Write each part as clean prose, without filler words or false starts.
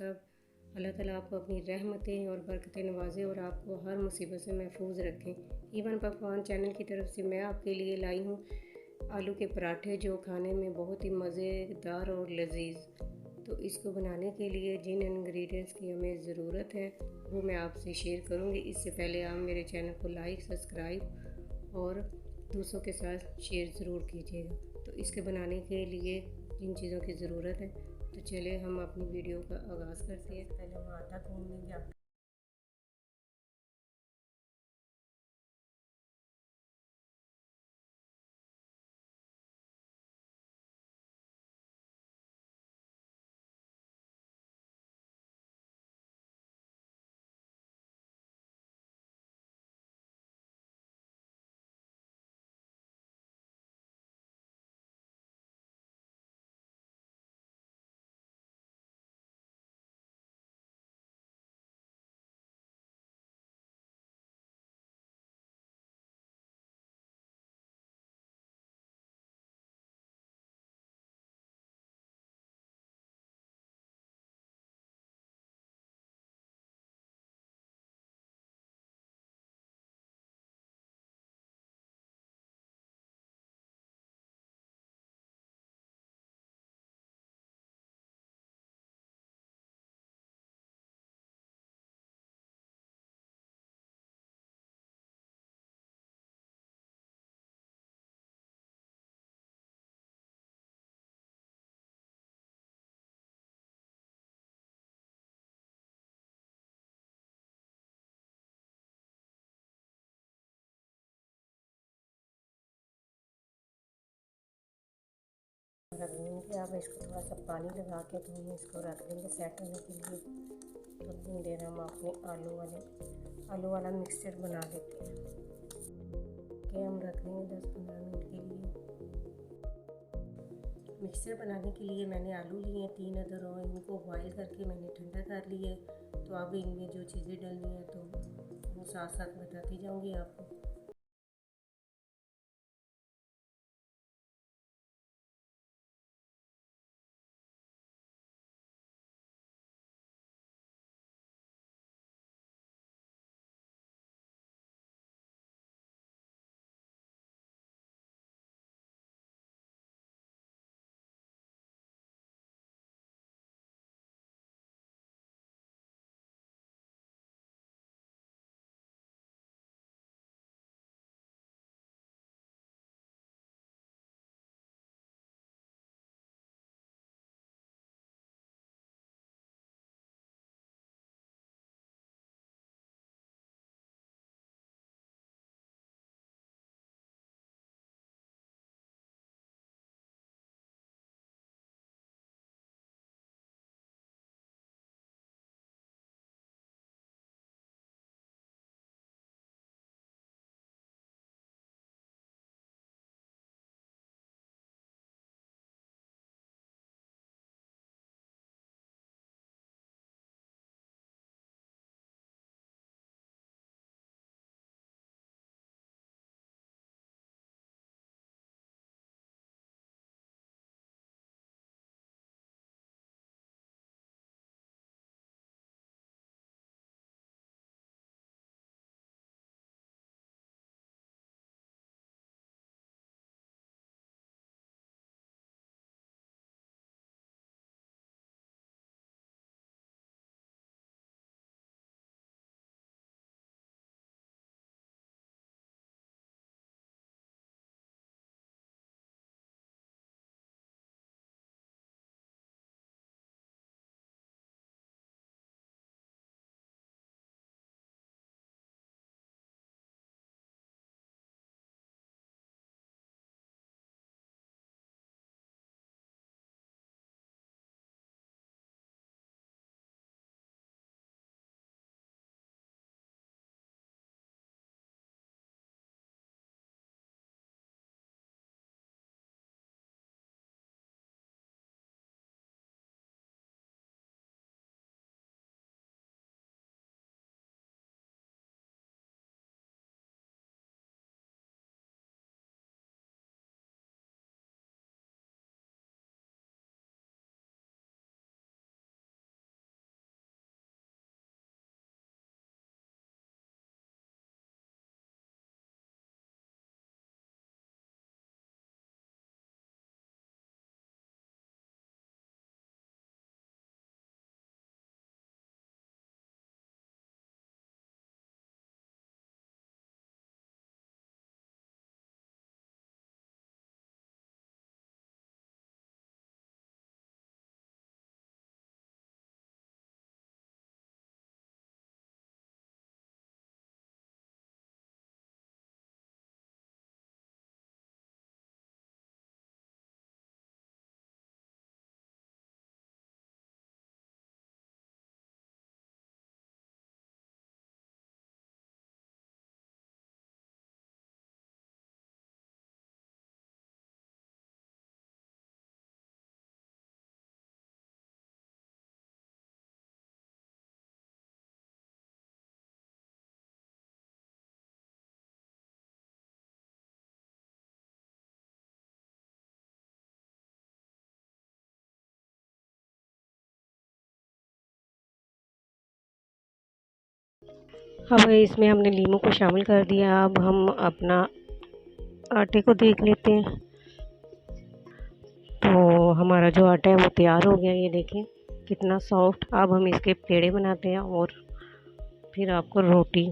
साहब अल्लाह ताला आपको अपनी रहमतें और बरकतें नवाज़े और आपको हर मुसीबत से महफूज रखें। ईवन पकवान चैनल की तरफ से मैं आपके लिए लाई हूँ आलू के पराठे, जो खाने में बहुत ही मज़ेदार और लजीज। तो इसको बनाने के लिए जिन इंग्रेडिएंट्स की हमें ज़रूरत है वो मैं आपसे शेयर करूँगी। इससे पहले आप मेरे चैनल को लाइक, सब्सक्राइब और दूसरों के साथ शेयर ज़रूर कीजिएगा। तो इसके बनाने के लिए जिन चीज़ों की ज़रूरत है, तो चलिए हम अपनी वीडियो का आगाज़ करते हैं। पहले हम आटा गूँध लेंगे। रख देंगे। अब इसको थोड़ा सा पानी लगा के तो हम इसको रख देंगे सेट होने के लिए। तो थोड़ी देर हम अपने आलू वाला मिक्सचर बना लेते हैं कि हम रख देंगे 10-15 मिनट के लिए। मिक्सचर बनाने के लिए मैंने आलू लिए 3 अदर और इनको बॉईल करके मैंने ठंडा कर लिए। तो अब इनमें जो चीज़ें डलनी है तो वो साथ साथ बताती जाऊँगी आपको। अब इसमें हमने लीमू को शामिल कर दिया। अब हम अपना आटे को देख लेते हैं। तो हमारा जो आटा है वो तैयार हो गया, ये देखें कितना सॉफ्ट। अब हम इसके पेड़े बनाते हैं और फिर आपको रोटी।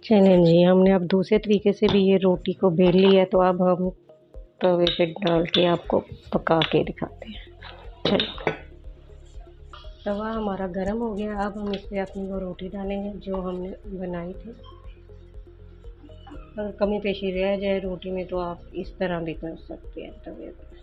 चलें जी, हमने अब दूसरे तरीके से भी ये रोटी को बेल लिया है। तो अब हम तवे पे डाल के आपको पका के दिखाते हैं। चलो, तवा हमारा गर्म हो गया। अब हम इस पे अपनी वो रोटी डालेंगे जो हमने बनाई थी। अगर कमी पेशी रह जाए रोटी में तो आप इस तरह भी कर सकते हैं तवे पे।